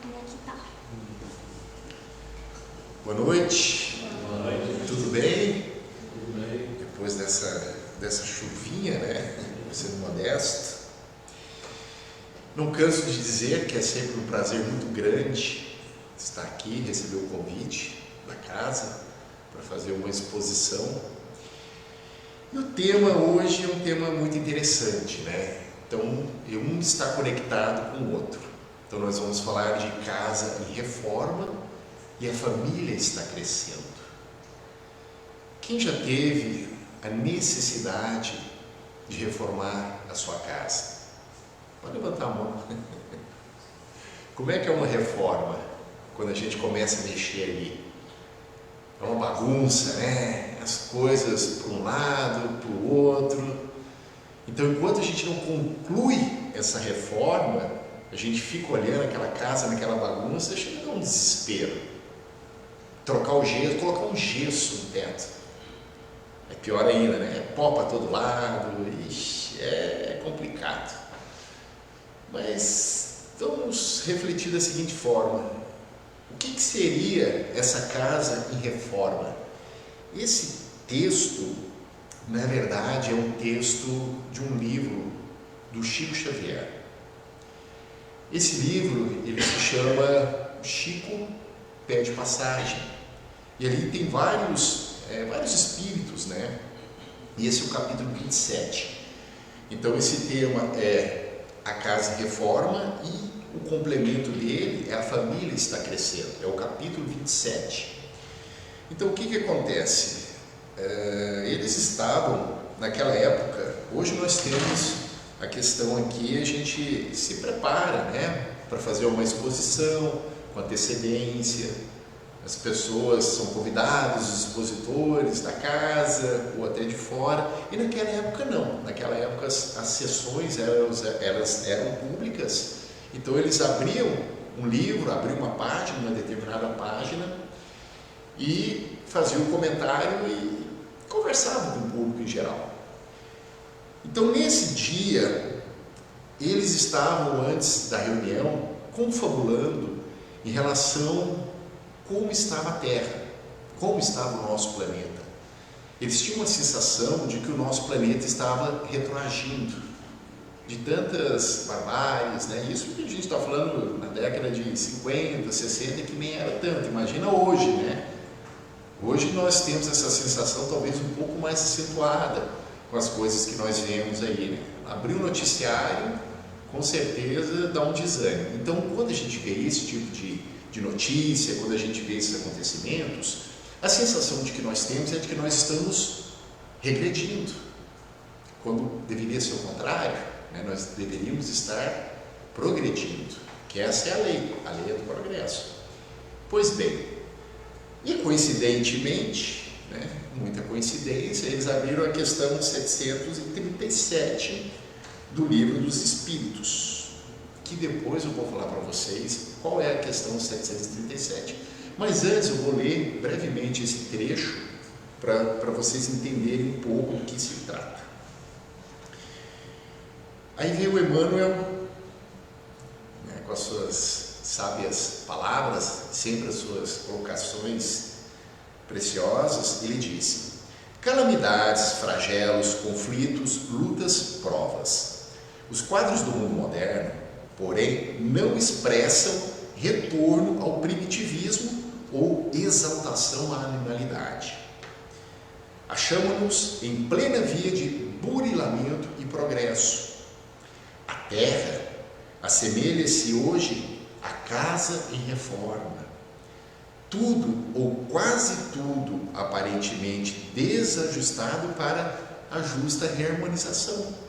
como é que tá? Boa noite. Boa noite. Tudo bem? Tudo bem. Depois dessa chuvinha, né? Sendo modesto. Não canso de dizer que é sempre um prazer muito grande estar aqui, receber o convite da casa para fazer uma exposição. E o tema hoje é um tema muito interessante, né? Então, um está conectado com o outro. Então, nós vamos falar de casa em reforma e a família está crescendo. Quem já teve a necessidade de reformar a sua casa? Pode levantar a mão. Como é que é uma reforma? Quando a gente começa a mexer ali. É uma bagunça, né? As coisas para um lado, para o outro. Então, enquanto a gente não conclui essa reforma, a gente fica olhando aquela casa, naquela bagunça, chega a dar um desespero. Trocar o gesso, colocar um gesso no teto. É pior ainda, né? É pó para todo lado, ixi, é complicado. Mas vamos refletir da seguinte forma: o que seria essa casa em reforma? Esse texto, na verdade, é um texto de um livro do Chico Xavier. Esse livro, ele se chama Chico Pede Passagem. E ali tem vários espíritos, né? E esse é o capítulo 27. Então, esse tema é a casa em reforma e o complemento dele é a família está crescendo. É o capítulo 27. Então, o que acontece? Eles estavam, naquela época, hoje nós temos a questão aqui, a gente se prepara, né, para fazer uma exposição com antecedência, as pessoas são convidadas, os expositores da casa ou até de fora, e naquela época não, naquela época as sessões elas eram públicas, então eles abriam um livro, abriam uma página, uma determinada página, e faziam um comentário e conversavam com o público em geral. Então, nesse dia, eles estavam, antes da reunião, confabulando em relação a como estava a Terra, como estava o nosso planeta. Eles tinham uma sensação de que o nosso planeta estava retroagindo, de tantas barbáries, né? Isso que a gente está falando na década de 50, 60, que nem era tanto, imagina hoje, né? Hoje nós temos essa sensação talvez um pouco mais acentuada com as coisas que nós vemos aí, né? Abrir o noticiário, com certeza dá um desânimo. Então, quando a gente vê esse tipo de notícia, quando a gente vê esses acontecimentos, a sensação de que nós temos é de que nós estamos regredindo, quando deveria ser o contrário, né? Nós deveríamos estar progredindo, que essa é a lei do progresso. Pois bem, e coincidentemente, né, muita coincidência, eles abriram a questão 737 do Livro dos Espíritos, que depois eu vou falar para vocês qual é a questão 737. Mas antes eu vou ler brevemente esse trecho para vocês entenderem um pouco do que se trata. Aí veio o Emmanuel, né, com as suas sábias palavras, sempre as suas colocações preciosas. Ele disse: calamidades, flagelos, conflitos, lutas, provas. Os quadros do mundo moderno, porém, não expressam retorno ao primitivismo ou exaltação à animalidade. Achamos-nos em plena via de burilamento e progresso. A Terra assemelha-se hoje à casa em reforma. Tudo ou quase tudo aparentemente desajustado para a justa reharmonização.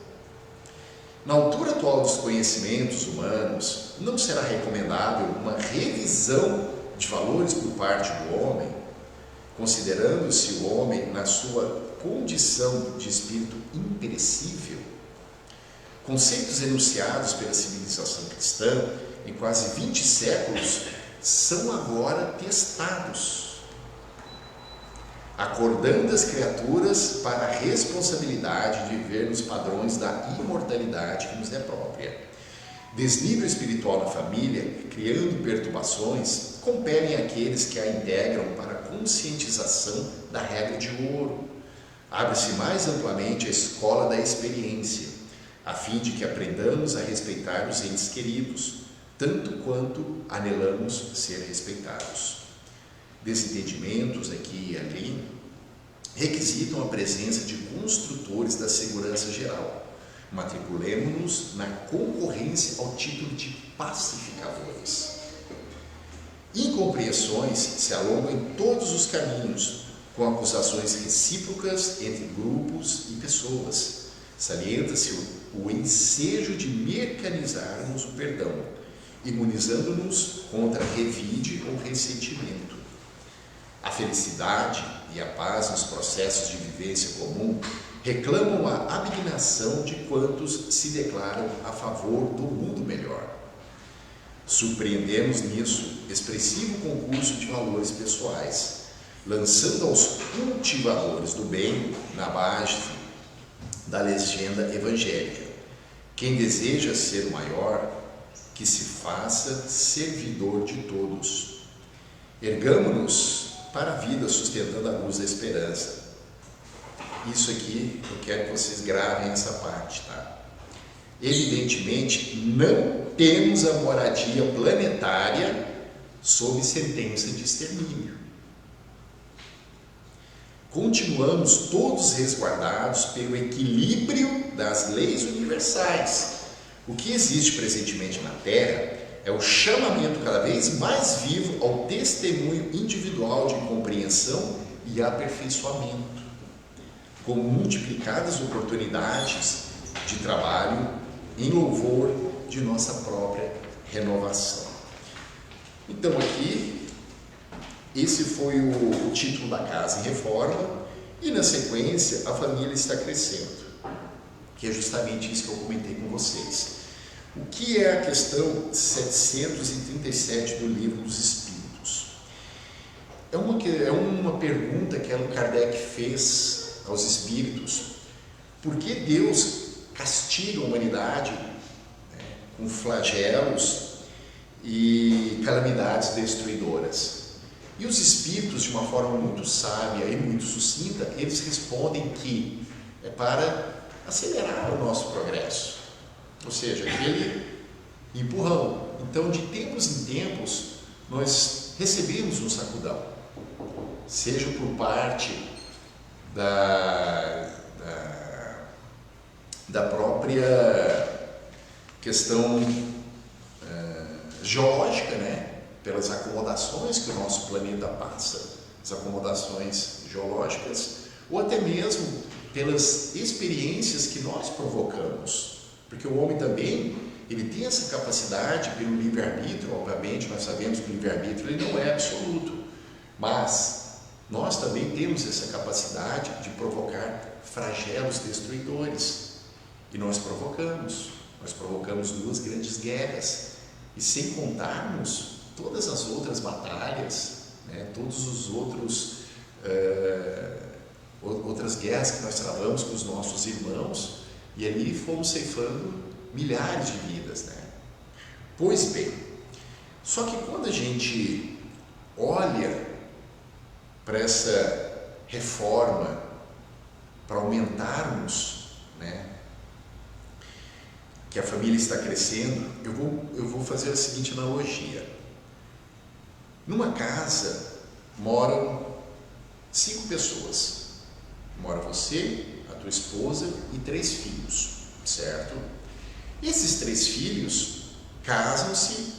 Na altura atual dos conhecimentos humanos, não será recomendável uma revisão de valores por parte do homem, considerando-se o homem na sua condição de espírito imperecível? Conceitos enunciados pela civilização cristã em quase 20 séculos são agora testados, acordando as criaturas para a responsabilidade de viver nos padrões da imortalidade que nos é própria. Desnível espiritual na família, criando perturbações, compelem aqueles que a integram para a conscientização da regra de ouro. Abre-se mais amplamente a escola da experiência, a fim de que aprendamos a respeitar os entes queridos, tanto quanto anelamos ser respeitados. Desentendimentos aqui e ali requisitam a presença de construtores da segurança geral. Matriculemo-nos na concorrência ao título de pacificadores. Incompreensões se alongam em todos os caminhos, com acusações recíprocas entre grupos e pessoas. Salienta-se o ensejo de mecanizarmos o perdão, imunizando-nos contra revide ou ressentimento. A felicidade e a paz nos processos de vivência comum reclamam a abnegação de quantos se declaram a favor do mundo melhor. Surpreendemos nisso expressivo concurso de valores pessoais, lançando aos cultivadores do bem na base da legenda evangélica: quem deseja ser o maior, que se faça servidor de todos. Ergamo-nos para a vida sustentando a luz da esperança. Isso aqui eu quero que vocês gravem essa parte, tá? Evidentemente, não temos a moradia planetária sob sentença de extermínio. Continuamos todos resguardados pelo equilíbrio das leis universais. O que existe presentemente na Terra é o chamamento cada vez mais vivo ao testemunho individual de compreensão e aperfeiçoamento, com multiplicadas oportunidades de trabalho em louvor de nossa própria renovação. Então aqui, esse foi o título da Casa em Reforma, e na sequência a família está crescendo, que é justamente isso que eu comentei com vocês. O que é a questão 737 do Livro dos Espíritos? É uma pergunta que Allan Kardec fez aos espíritos: por que Deus castiga a humanidade, com flagelos e calamidades destruidoras? E os espíritos, de uma forma muito sábia e muito sucinta, eles respondem que é para acelerar o nosso progresso, ou seja, aquele empurrão. Então, de tempos em tempos, nós recebemos um sacudão, seja por parte da própria questão geológica, né? Pelas acomodações que o nosso planeta passa, as acomodações geológicas, ou até mesmo pelas experiências que nós provocamos, porque o homem também ele tem essa capacidade pelo livre-arbítrio. Obviamente nós sabemos que o livre-arbítrio ele não é absoluto, mas nós também temos essa capacidade de provocar flagelos destruidores, e nós provocamos 2 grandes guerras, e sem contarmos todas as outras batalhas, né, todos os outras guerras que nós travamos com os nossos irmãos, e ali fomos ceifando milhares de vidas, né? Pois bem, só que quando a gente olha para essa reforma, para aumentarmos, né, que a família está crescendo, eu vou fazer a seguinte analogia. Numa casa moram 5 pessoas. Mora você, a tua esposa e 3 filhos, certo? Esses 3 filhos casam-se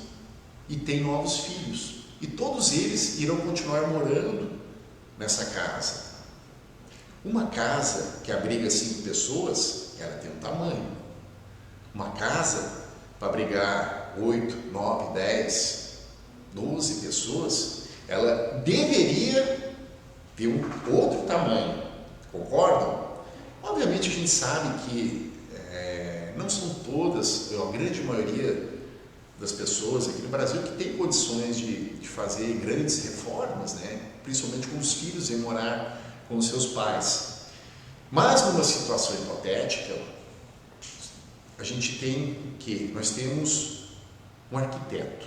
e têm novos filhos, e todos eles irão continuar morando nessa casa. Uma casa que abriga 5 pessoas, ela tem um tamanho. Uma casa para abrigar 8, 9, 10, 12 pessoas, ela deveria ter um outro tamanho. Concordam? Obviamente a gente sabe que não são todas, a grande maioria das pessoas aqui no Brasil que tem condições de fazer grandes reformas, né? Principalmente com os filhos em morar com os seus pais. Mas numa situação hipotética, a gente tem que nós temos um arquiteto.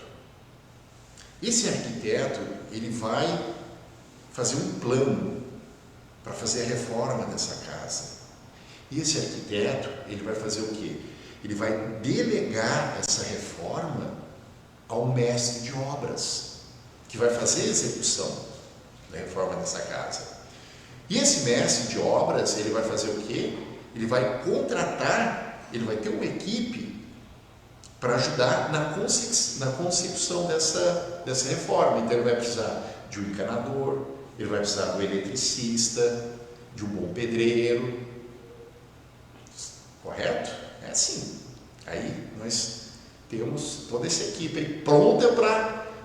Esse arquiteto, ele vai fazer um plano para fazer a reforma dessa casa. E esse arquiteto, ele vai fazer o quê? Ele vai delegar essa reforma ao mestre de obras, que vai fazer a execução da reforma dessa casa. E esse mestre de obras, ele vai fazer o quê? Ele vai contratar, ele vai ter uma equipe para ajudar na concepção dessa reforma. Então ele vai precisar de um encanador, ele vai precisar do eletricista, de um bom pedreiro. Correto? É assim. Aí nós temos toda essa equipe aí pronta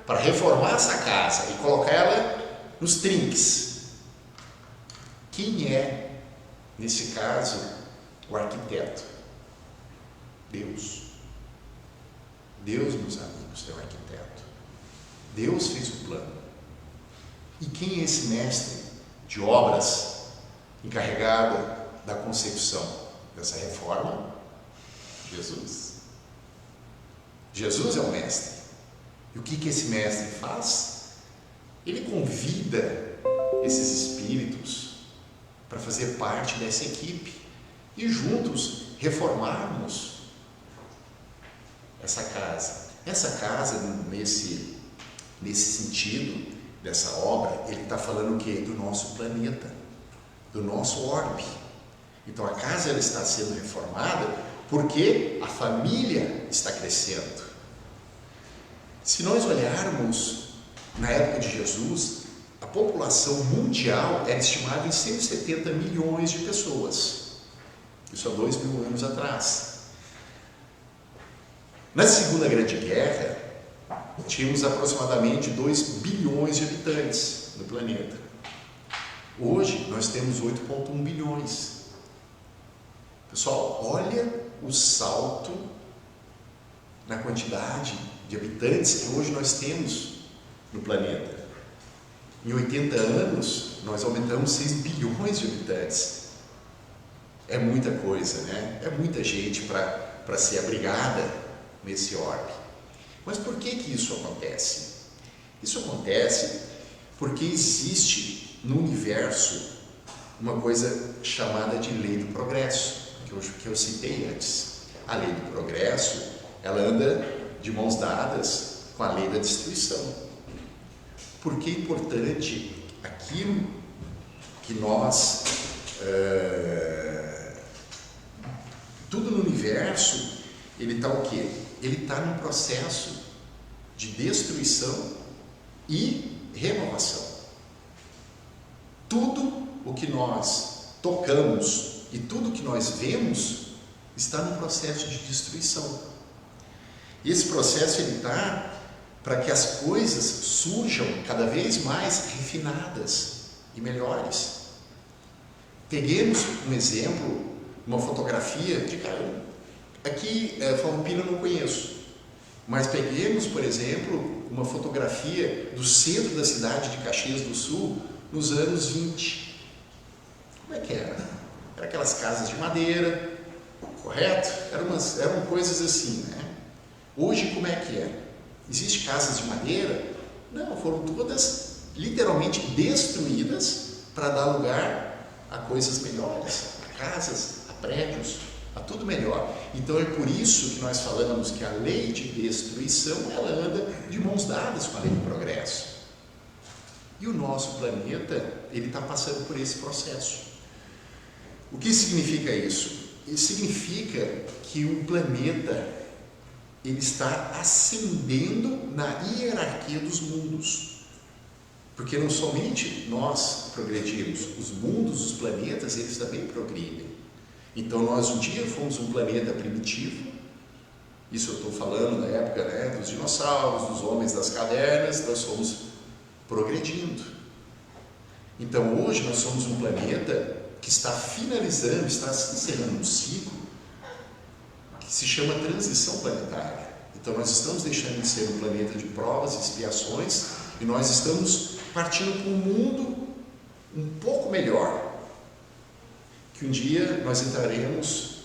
para reformar essa casa e colocar ela nos trinques. Quem é, nesse caso, o arquiteto? Deus. Deus, meus amigos, é o arquiteto. Deus fez o plano. E quem é esse mestre de obras encarregado da concepção dessa reforma? Jesus. Jesus é o mestre. E o que esse mestre faz? Ele convida esses espíritos para fazer parte dessa equipe e juntos reformarmos essa casa. Essa casa, nesse sentido dessa obra, ele está falando o quê? Do nosso planeta, do nosso orbe. Então a casa ela está sendo reformada porque a família está crescendo. Se nós olharmos na época de Jesus, a população mundial era estimada em 170 milhões de pessoas. Isso há 2000 anos atrás. Na Segunda Grande Guerra, tínhamos aproximadamente 2 bilhões de habitantes no planeta. Hoje, nós temos 8,1 bilhões. Pessoal, olha o salto na quantidade de habitantes que hoje nós temos no planeta. Em 80 anos, nós aumentamos 6 bilhões de habitantes. É muita coisa, né? É muita gente para ser abrigada nesse orbe. Mas por que isso acontece? Isso acontece porque existe no universo uma coisa chamada de lei do progresso, que eu citei antes. A lei do progresso, ela anda de mãos dadas com a lei da destruição. Por que é importante aquilo que nós... tudo no universo, ele está o quê? Ele está num processo de destruição e renovação. Tudo o que nós tocamos e tudo o que nós vemos está num processo de destruição. E esse processo ele está para que as coisas surjam cada vez mais refinadas e melhores. Peguemos um exemplo, uma fotografia de cara. Aqui, Farroupilha eu não conheço, mas peguemos, por exemplo, uma fotografia do centro da cidade de Caxias do Sul nos anos 20. Como é que era? Eram aquelas casas de madeira, correto? Eram coisas assim, né? Hoje, como é que é? Existem casas de madeira? Não, foram todas literalmente destruídas para dar lugar a coisas melhores, a casas, a prédios, a tudo melhor. Então é por isso que nós falamos que a lei de destruição ela anda de mãos dadas com a lei do progresso. E o nosso planeta ele está passando por esse processo. O que significa isso? Isso significa que o planeta ele está ascendendo na hierarquia dos mundos. Porque não somente nós progredimos, os mundos, os planetas, eles também progridem. Então nós um dia fomos um planeta primitivo, isso eu estou falando da época, né, dos dinossauros, dos homens das cavernas, nós fomos progredindo. Então hoje nós somos um planeta que está finalizando, está encerrando um ciclo que se chama transição planetária. Então nós estamos deixando de ser um planeta de provas e expiações e nós estamos partindo para um mundo um pouco melhor, que um dia nós entraremos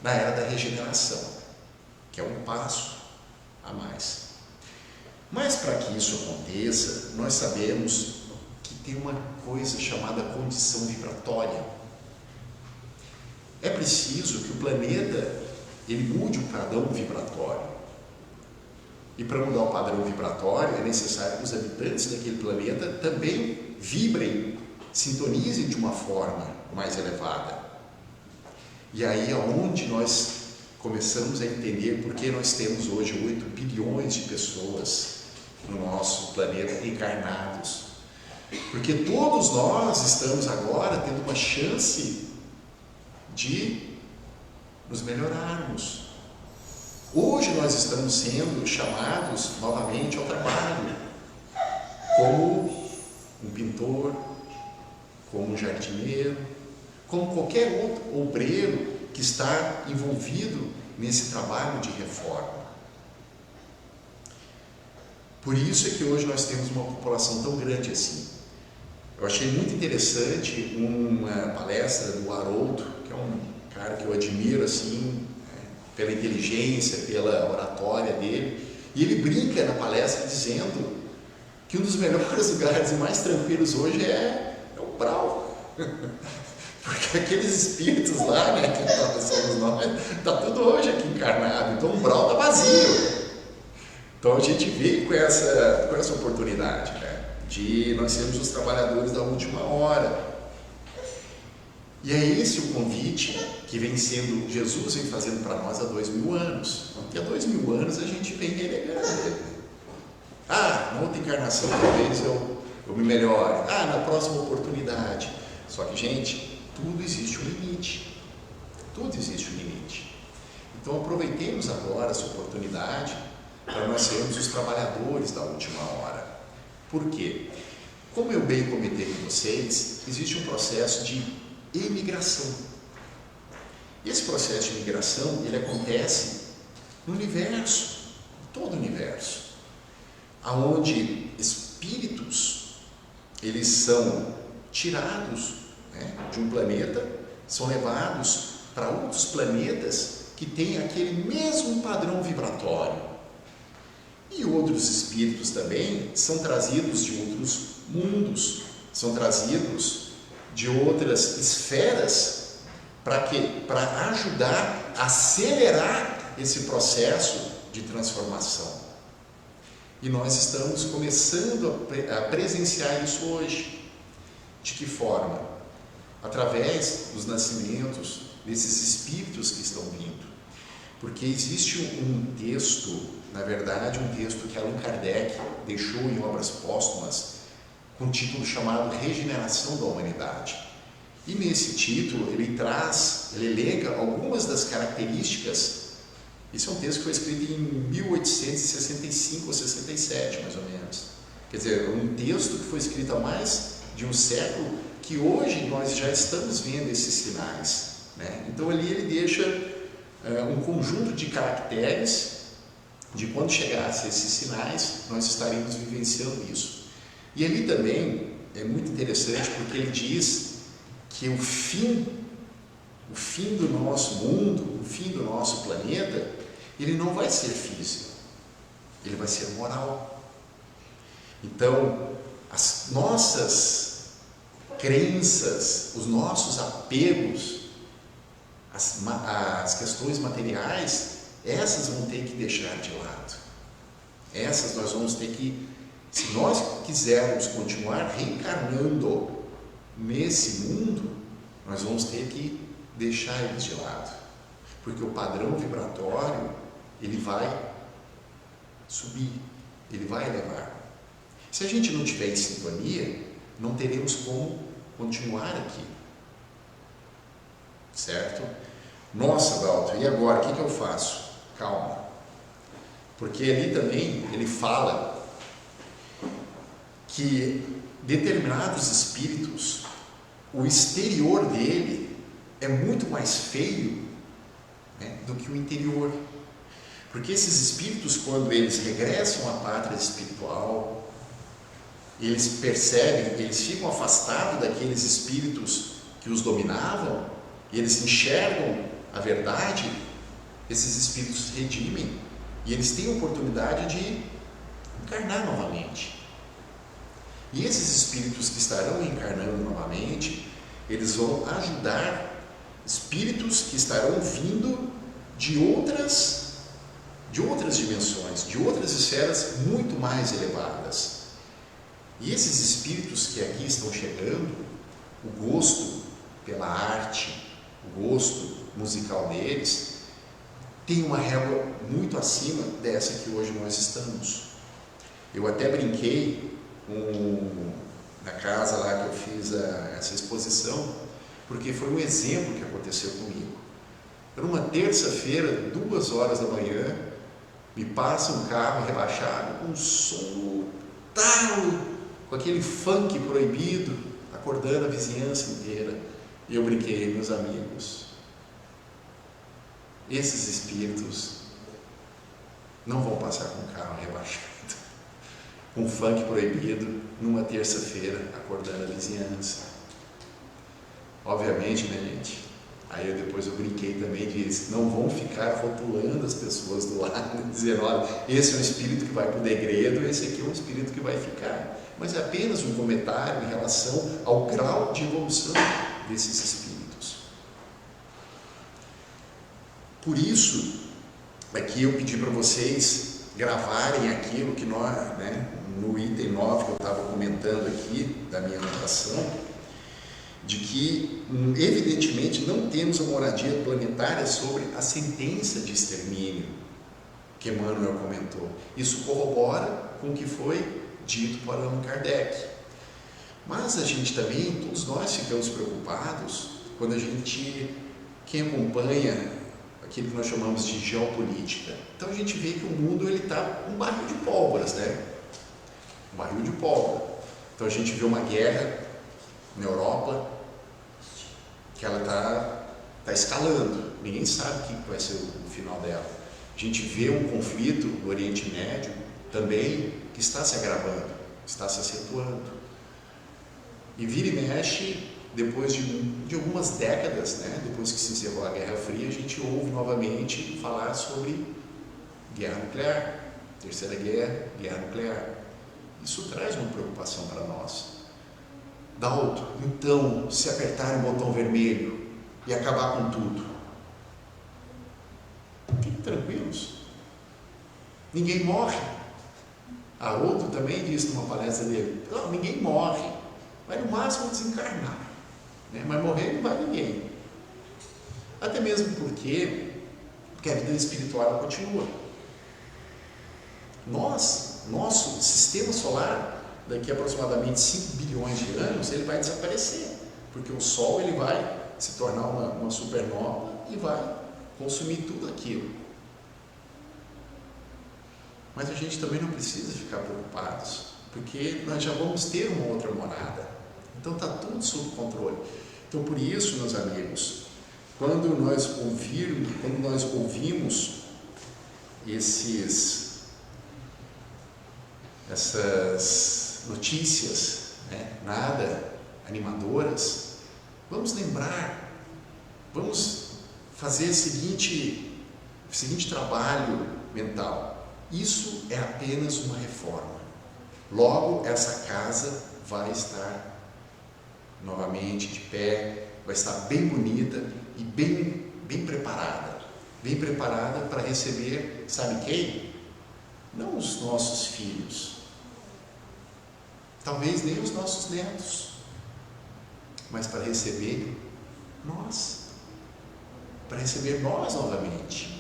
na era da regeneração, que é um passo a mais. Mas para que isso aconteça, nós sabemos que tem uma coisa chamada condição vibratória. É preciso que o planeta ele mude o padrão vibratório. E para mudar o padrão vibratório é necessário que os habitantes daquele planeta também vibrem, sintonizem de uma forma mais elevada. E aí é onde nós começamos a entender por que nós temos hoje 8 bilhões de pessoas no nosso planeta encarnados. Porque todos nós estamos agora tendo uma chance de nos melhorarmos. Hoje nós estamos sendo chamados novamente ao trabalho, como um pintor, como um jardineiro, como qualquer outro obreiro que está envolvido nesse trabalho de reforma. Por isso é que hoje nós temos uma população tão grande assim. Eu achei muito interessante uma palestra do Haroldo, que é um cara que eu admiro assim, pela inteligência, pela oratória dele, e ele brinca na palestra dizendo que um dos melhores lugares e mais tranquilos hoje é o Brau. Porque aqueles espíritos lá, né, que somos nós, está tudo hoje aqui encarnado, então o Brau está vazio. Então a gente veio com essa oportunidade, né, de nós sermos os trabalhadores da última hora. E é esse o convite que vem sendo, Jesus vem fazendo para nós há 2000 anos. E há 2000 anos a gente vem renegando. Na outra encarnação talvez eu me melhore. Na próxima oportunidade. Só que, gente, tudo existe um limite. Tudo existe um limite. Então aproveitemos agora essa oportunidade para nós sermos os trabalhadores da última hora. Por quê? Como eu bem comentei com vocês, existe um processo de imigração. E esse processo de imigração, ele acontece no universo, todo o universo, aonde espíritos, eles são tirados, né, de um planeta, são levados para outros planetas que têm aquele mesmo padrão vibratório. E outros espíritos também são trazidos de outros mundos, são trazidos de outras esferas, para quê? Para ajudar a acelerar esse processo de transformação. E nós estamos começando a presenciar isso hoje. De que forma? Através dos nascimentos desses espíritos que estão vindo. Porque existe um texto, na verdade, um texto que Allan Kardec deixou em obras póstumas, com um título chamado Regeneração da Humanidade. E nesse título ele elenca algumas das características. Esse é um texto que foi escrito em 1865 ou 67, mais ou menos. Quer dizer, um texto que foi escrito há mais de um século, que hoje nós já estamos vendo esses sinais, né? Então ali ele deixa um conjunto de caracteres de quando chegasse esses sinais, nós estaríamos vivenciando isso. E ali também é muito interessante porque ele diz que o fim do nosso mundo, o fim do nosso planeta, ele não vai ser físico, ele vai ser moral. Então, as nossas crenças, os nossos apegos, as questões materiais, essas vão ter que deixar de lado. Essas nós vamos ter que, se nós quisermos continuar reencarnando nesse mundo, nós vamos ter que deixar eles de lado, porque o padrão vibratório ele vai subir, ele vai elevar. Se a gente não tiver em sintonia, não teremos como continuar aqui, certo? Nossa, Dalton, e agora? O que eu faço? Calma, porque ali também ele fala que determinados espíritos, o exterior dele é muito mais feio, né, do que o interior. Porque esses espíritos, quando eles regressam à pátria espiritual, eles percebem, eles ficam afastados daqueles espíritos que os dominavam, e eles enxergam a verdade, esses espíritos redimem e eles têm a oportunidade de encarnar novamente. E esses espíritos que estarão encarnando novamente, eles vão ajudar espíritos que estarão vindo de outras dimensões, de outras esferas muito mais elevadas. E esses espíritos que aqui estão chegando, o gosto pela arte, o gosto musical deles, tem uma régua muito acima dessa que hoje nós estamos. Eu até brinquei na casa lá que eu fiz essa exposição, porque foi um exemplo que aconteceu comigo. Era uma terça-feira, 2 horas da manhã, me passa um carro rebaixado com um som talo, com aquele funk proibido, acordando a vizinhança inteira. E eu brinquei, meus amigos, esses espíritos não vão passar com um carro rebaixado, com funk proibido, numa terça-feira, acordando a vizinhança. Obviamente, né, gente? Aí depois eu brinquei também, disse, não vão ficar rotulando as pessoas do lado, dizendo, olha, esse é um espírito que vai para o degredo, esse aqui é um espírito que vai ficar. Mas é apenas um comentário em relação ao grau de evolução desses espíritos. Por isso, aqui eu pedi para vocês gravarem aquilo que nós, né, no item 9 que eu estava comentando aqui, da minha anotação, de que, evidentemente, não temos a moradia planetária sobre a sentença de extermínio que Emmanuel comentou. Isso corrobora com o que foi dito por Allan Kardec. Mas a gente também, todos nós ficamos preocupados quando quem acompanha aquilo que nós chamamos de geopolítica. Então a gente vê que o mundo está um barril de pólvoras, né? Um barril de pólvora. Então a gente vê uma guerra na Europa, que ela está escalando, ninguém sabe o que vai ser o final dela. A gente vê um conflito no Oriente Médio também que está se agravando, está se acentuando. E vira e mexe, depois de algumas décadas, né, depois que se encerrou a Guerra Fria, a gente ouve novamente falar sobre guerra nuclear, terceira guerra, guerra nuclear. Isso traz uma preocupação para nós. Dalto, então, se apertar o botão vermelho e acabar com tudo, fiquem tranquilos, ninguém morre. Haroldo também disse numa palestra dele, não, ninguém morre, vai no máximo desencarnar, né? Mas morrer não vai ninguém. Até mesmo porque a vida espiritual continua. Nosso sistema solar, daqui a aproximadamente 5 bilhões de anos, ele vai desaparecer, porque o Sol ele vai se tornar uma supernova e vai consumir tudo aquilo. Mas a gente também não precisa ficar preocupados, porque nós já vamos ter uma outra morada. Então está tudo sob controle. Então por isso, meus amigos, quando nós ouvimos essas notícias, né, nada animadoras, vamos lembrar, vamos fazer o seguinte trabalho mental. Isso é apenas uma reforma. Logo essa casa vai estar novamente de pé, vai estar bem bonita e bem preparada para receber, sabe quem? Não os nossos filhos, talvez nem os nossos netos, mas para receber nós novamente.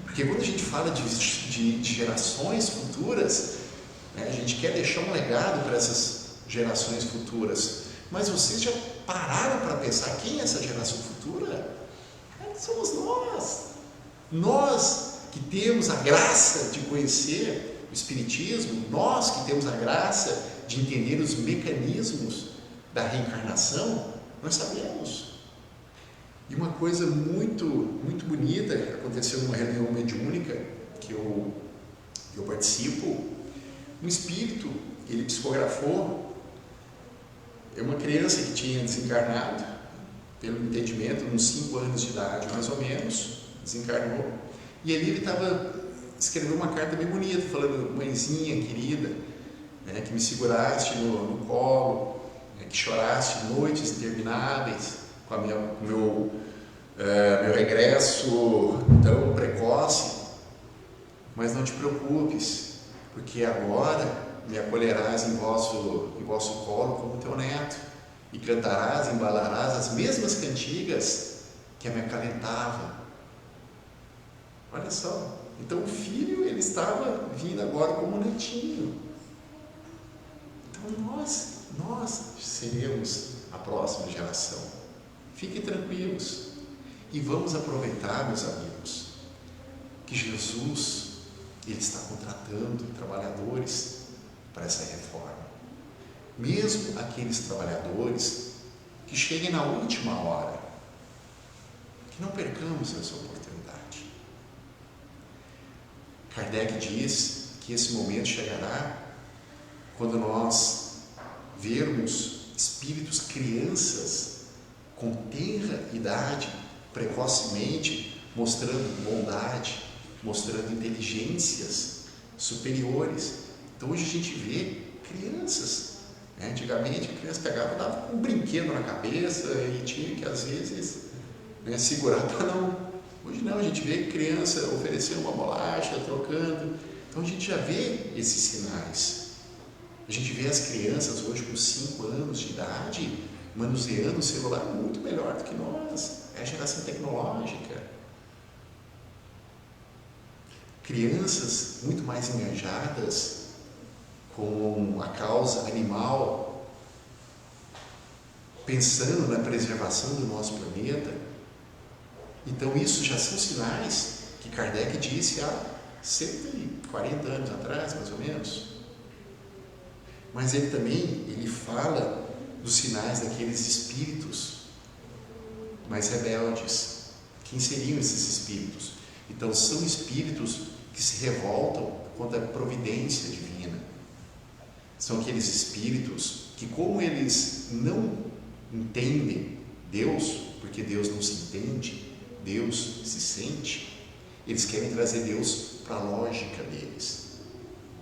Porque quando a gente fala de gerações futuras, né, a gente quer deixar um legado para essas gerações futuras, mas vocês já pararam para pensar quem é essa geração futura? Somos nós que temos a graça de conhecer o Espiritismo, nós que temos a graça de entender os mecanismos da reencarnação, nós sabemos. E uma coisa muito, muito bonita que aconteceu numa reunião mediúnica que eu participo, um espírito, ele psicografou, é uma criança que tinha desencarnado, pelo entendimento, uns 5 anos de idade mais ou menos, desencarnou. E ali ele escreveu uma carta bem bonita, falando: mãezinha querida, né, que me seguraste no colo, né, que choraste noites intermináveis com meu regresso tão precoce, mas não te preocupes, porque agora me acolherás em vosso colo como teu neto, e cantarás, embalarás as mesmas cantigas que me acalentavam. Olha só, então o filho, ele estava vindo agora como netinho. Então nós seremos a próxima geração. Fiquem tranquilos e vamos aproveitar, meus amigos, que Jesus, ele está contratando trabalhadores para essa reforma. Mesmo aqueles trabalhadores que cheguem na última hora, que não percamos essa oportunidade. Kardec diz que esse momento chegará quando nós vermos espíritos crianças com tenra idade, precocemente, mostrando bondade, mostrando inteligências superiores. Então hoje a gente vê crianças, né? Antigamente a criança pegava, dava um brinquedo na cabeça e tinha que às vezes, né, segurar para não. Hoje não, a gente vê criança oferecendo uma bolacha, trocando. Então a gente já vê esses sinais. A gente vê as crianças hoje com 5 anos de idade manuseando o celular muito melhor do que nós. É a geração tecnológica. Crianças muito mais engajadas com a causa animal, pensando na preservação do nosso planeta. Então isso já são sinais que Kardec disse há 140 anos atrás, mais ou menos. Mas ele também fala dos sinais daqueles espíritos mais rebeldes. Quem seriam esses espíritos? Então são espíritos que se revoltam contra a providência divina. São aqueles espíritos que, como eles não entendem Deus, porque Deus não se entende, Deus se sente, eles querem trazer Deus para a lógica deles.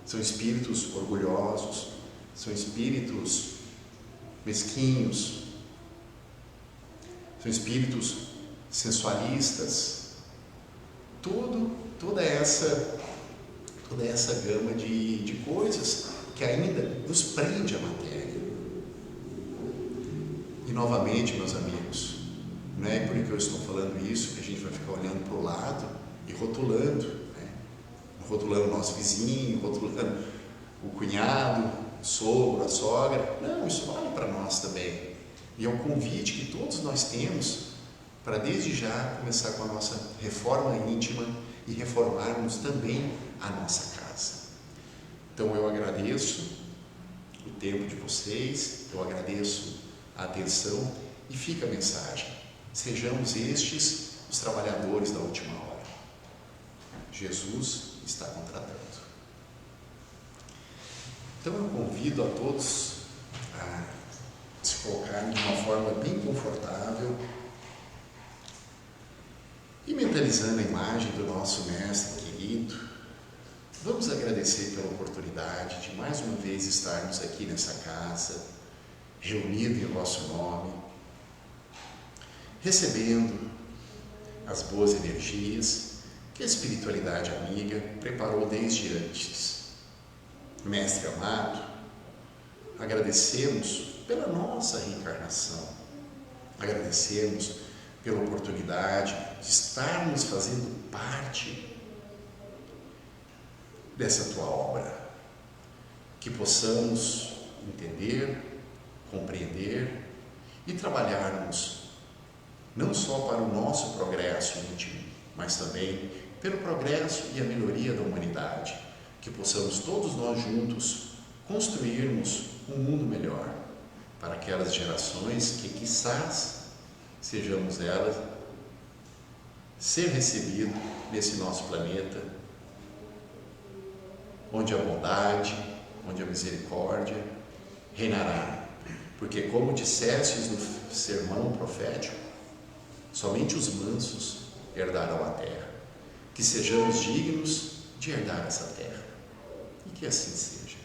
São espíritos orgulhosos, são espíritos mesquinhos, são espíritos sensualistas. Toda essa gama de coisas que ainda nos prende à matéria. E novamente, meus amigos, não é porque eu estou falando isso que a gente vai ficar olhando para o lado e rotulando, né? Rotulando o nosso vizinho, rotulando o cunhado, o sogro, a sogra. Não, isso vale para nós também. E é um convite que todos nós temos para desde já começar com a nossa reforma íntima e reformarmos também a nossa casa. Então eu agradeço o tempo de vocês, eu agradeço a atenção e fica a mensagem: sejamos estes os trabalhadores da última hora. Jesus está contratando. Então eu convido a todos a se colocarem de uma forma bem confortável e mentalizando a imagem do nosso mestre querido. Vamos agradecer pela oportunidade de mais uma vez estarmos aqui nessa casa, reunidos em vosso nome, recebendo as boas energias que a espiritualidade amiga preparou desde antes. Mestre amado, agradecemos pela nossa reencarnação, agradecemos pela oportunidade de estarmos fazendo parte dessa tua obra, que possamos entender, compreender e trabalharmos não só para o nosso progresso íntimo, mas também pelo progresso e a melhoria da humanidade, que possamos todos nós juntos construirmos um mundo melhor para aquelas gerações que quizás sejamos elas ser recebido nesse nosso planeta, onde a bondade, onde a misericórdia reinará. Porque como dissestes no sermão profético, Somente os mansos herdarão a terra. Que sejamos dignos de herdar essa terra. E que assim seja.